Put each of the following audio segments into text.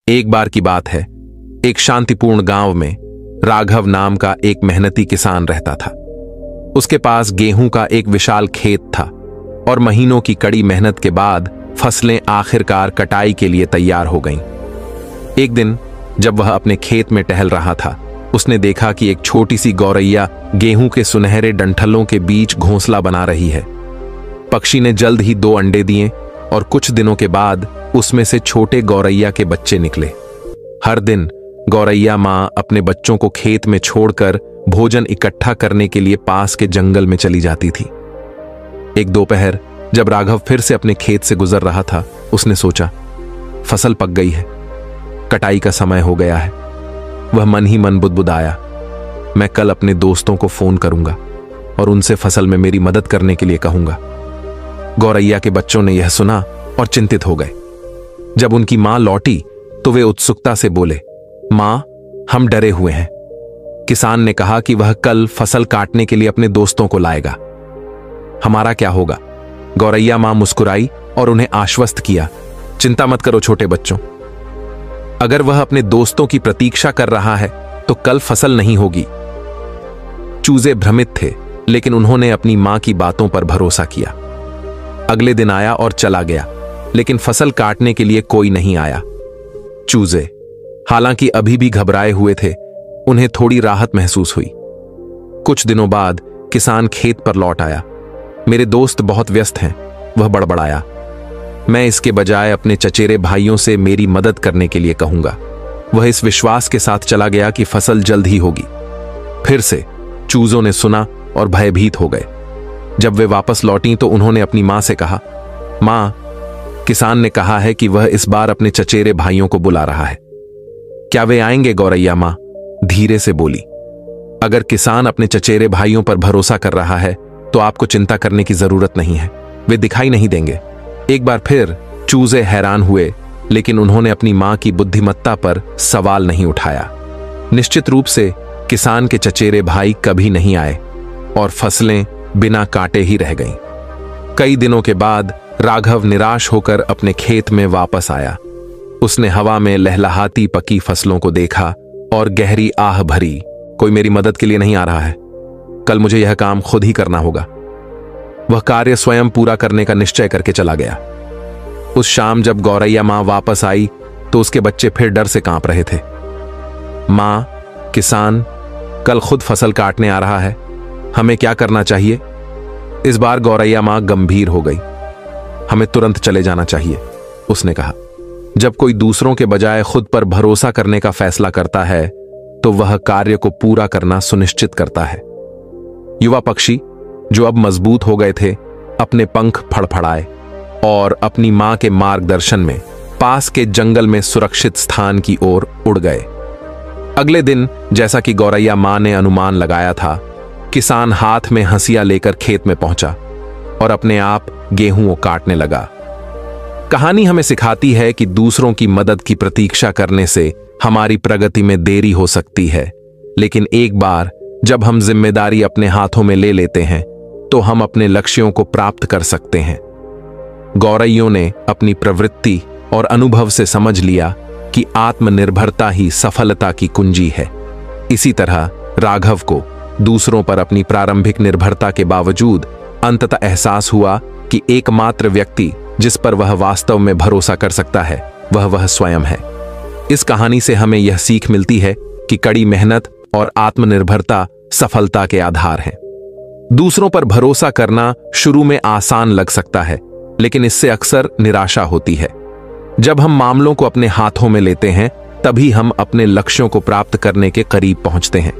एक बार की बात है, एक शांतिपूर्ण गांव में राघव नाम का एक मेहनती किसान रहता था। उसके पास गेहूं का एक विशाल खेत था और महीनों की कड़ी मेहनत के बाद फसलें आखिरकार कटाई के लिए तैयार हो गईं। एक दिन जब वह अपने खेत में टहल रहा था, उसने देखा कि एक छोटी सी गौरैया गेहूं के सुनहरे डंठलों के बीच घोंसला बना रही है। पक्षी ने जल्द ही 2 अंडे दिए और कुछ दिनों के बाद उसमें से छोटे गौरैया के बच्चे निकले। हर दिन गौरैया मां अपने बच्चों को खेत में छोड़कर भोजन इकट्ठा करने के लिए पास के जंगल में चली जाती थी। एक दोपहर जब राघव फिर से अपने खेत से गुजर रहा था, उसने सोचा, फसल पक गई है, कटाई का समय हो गया है। वह मन ही मन बुदबुदाया, मैं कल अपने दोस्तों को फोन करूंगा और उनसे फसल में मेरी मदद करने के लिए कहूंगा। गौरैया के बच्चों ने यह सुना और चिंतित हो गए। जब उनकी मां लौटी तो वे उत्सुकता से बोले, मां, हम डरे हुए हैं। किसान ने कहा कि वह कल फसल काटने के लिए अपने दोस्तों को लाएगा। हमारा क्या होगा? गौरैया मां मुस्कुराई और उन्हें आश्वस्त किया, चिंता मत करो छोटे बच्चों, अगर वह अपने दोस्तों की प्रतीक्षा कर रहा है तो कल फसल नहीं होगी। चूजे भ्रमित थे, लेकिन उन्होंने अपनी मां की बातों पर भरोसा किया। अगले दिन आया और चला गया, लेकिन फसल काटने के लिए कोई नहीं आया। चूजे, हालांकि अभी भी घबराए हुए थे, उन्हें थोड़ी राहत महसूस हुई। कुछ दिनों बाद किसान खेत पर लौट आया। मेरे दोस्त बहुत व्यस्त हैं, वह बड़बड़ाया। मैं इसके बजाय अपने चचेरे भाइयों से मेरी मदद करने के लिए कहूंगा। वह इस विश्वास के साथ चला गया कि फसल जल्द ही होगी। फिर से चूजों ने सुना और भयभीत हो गए। जब वे वापस लौटी तो उन्होंने अपनी मां से कहा, मां, किसान ने कहा है कि वह इस बार अपने चचेरे भाइयों को बुला रहा है, क्या वे आएंगे? गौरैया मां धीरे से बोली, अगर किसान अपने चचेरे भाइयों पर भरोसा कर रहा है तो आपको चिंता करने की जरूरत नहीं है, वे दिखाई नहीं देंगे। एक बार फिर चूजे हैरान हुए, लेकिन उन्होंने अपनी मां की बुद्धिमत्ता पर सवाल नहीं उठाया। निश्चित रूप से किसान के चचेरे भाई कभी नहीं आए और फसलें बिना काटे ही रह गईं। कई दिनों के बाद राघव निराश होकर अपने खेत में वापस आया। उसने हवा में लहलहाती पकी फसलों को देखा और गहरी आह भरी, कोई मेरी मदद के लिए नहीं आ रहा है, कल मुझे यह काम खुद ही करना होगा। वह कार्य स्वयं पूरा करने का निश्चय करके चला गया। उस शाम जब गौरैया मां वापस आई तो उसके बच्चे फिर डर से कांप रहे थे। मां, किसान कल खुद फसल काटने आ रहा है, हमें क्या करना चाहिए? इस बार गौरैया मां गंभीर हो गई। हमें तुरंत चले जाना चाहिए, उसने कहा। जब कोई दूसरों के बजाय खुद पर भरोसा करने का फैसला करता है तो वह कार्य को पूरा करना सुनिश्चित करता है। युवा पक्षी, जो अब मजबूत हो गए थे, अपने पंख फड़फड़ाए और अपनी मां के मार्गदर्शन में पास के जंगल में सुरक्षित स्थान की ओर उड़ गए। अगले दिन, जैसा कि गौरैया मां ने अनुमान लगाया था, किसान हाथ में हंसिया लेकर खेत में पहुंचा और अपने आप गेहूं काटने लगा। कहानी हमें सिखाती है कि दूसरों की मदद की प्रतीक्षा करने से हमारी प्रगति में देरी हो सकती है, लेकिन एक बार जब हम जिम्मेदारी अपने हाथों में ले लेते हैं तो हम अपने लक्ष्यों को प्राप्त कर सकते हैं। गौरैयों ने अपनी प्रवृत्ति और अनुभव से समझ लिया कि आत्मनिर्भरता ही सफलता की कुंजी है। इसी तरह राघव को दूसरों पर अपनी प्रारंभिक निर्भरता के बावजूद अंततः एहसास हुआ कि एकमात्र व्यक्ति जिस पर वह वास्तव में भरोसा कर सकता है वह स्वयं है। इस कहानी से हमें यह सीख मिलती है कि कड़ी मेहनत और आत्मनिर्भरता सफलता के आधार हैं। दूसरों पर भरोसा करना शुरू में आसान लग सकता है, लेकिन इससे अक्सर निराशा होती है। जब हम मामलों को अपने हाथों में लेते हैं तभी हम अपने लक्ष्यों को प्राप्त करने के करीब पहुंचते हैं।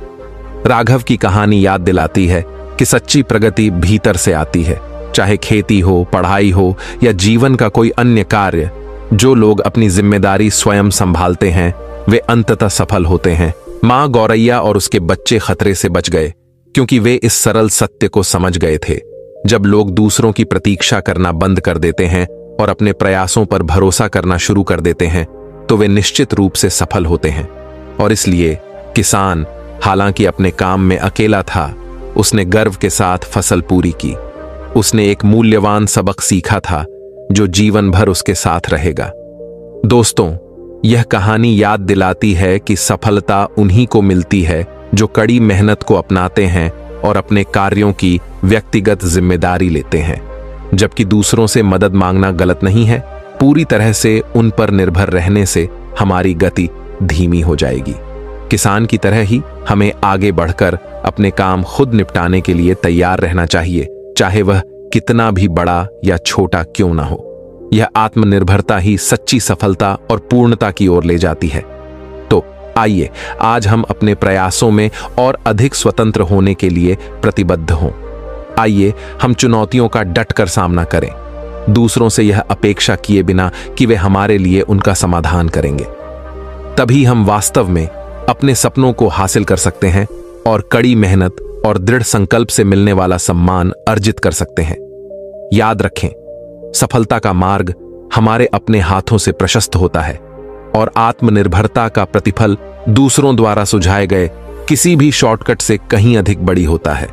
राघव की कहानी याद दिलाती है कि सच्ची प्रगति भीतर से आती है। चाहे खेती हो, पढ़ाई हो या जीवन का कोई अन्य कार्य, जो लोग अपनी जिम्मेदारी स्वयं संभालते हैं वे अंततः सफल होते हैं। मां गौरैया और उसके बच्चे खतरे से बच गए क्योंकि वे इस सरल सत्य को समझ गए थे। जब लोग दूसरों की प्रतीक्षा करना बंद कर देते हैं और अपने प्रयासों पर भरोसा करना शुरू कर देते हैं तो वे निश्चित रूप से सफल होते हैं। और इसलिए किसान, हालांकि अपने काम में अकेला था, उसने गर्व के साथ फसल पूरी की। उसने एक मूल्यवान सबक सीखा था जो जीवन भर उसके साथ रहेगा। दोस्तों, यह कहानी याद दिलाती है कि सफलता उन्हीं को मिलती है जो कड़ी मेहनत को अपनाते हैं और अपने कार्यों की व्यक्तिगत जिम्मेदारी लेते हैं। जबकि दूसरों से मदद मांगना गलत नहीं है, पूरी तरह से उन पर निर्भर रहने से हमारी गति धीमी हो जाएगी। किसान की तरह ही हमें आगे बढ़कर अपने काम खुद निपटाने के लिए तैयार रहना चाहिए, चाहे वह कितना भी बड़ा या छोटा क्यों ना हो। यह आत्मनिर्भरता ही सच्ची सफलता और पूर्णता की ओर ले जाती है। तो आइए आज हम अपने प्रयासों में और अधिक स्वतंत्र होने के लिए प्रतिबद्ध हों। आइए हम चुनौतियों का डटकर सामना करें, दूसरों से यह अपेक्षा किए बिना कि वे हमारे लिए उनका समाधान करेंगे। तभी हम वास्तव में अपने सपनों को हासिल कर सकते हैं और कड़ी मेहनत और दृढ़ संकल्प से मिलने वाला सम्मान अर्जित कर सकते हैं। याद रखें, सफलता का मार्ग हमारे अपने हाथों से प्रशस्त होता है और आत्मनिर्भरता का प्रतिफल दूसरों द्वारा सुझाए गए किसी भी शॉर्टकट से कहीं अधिक बड़ी होता है।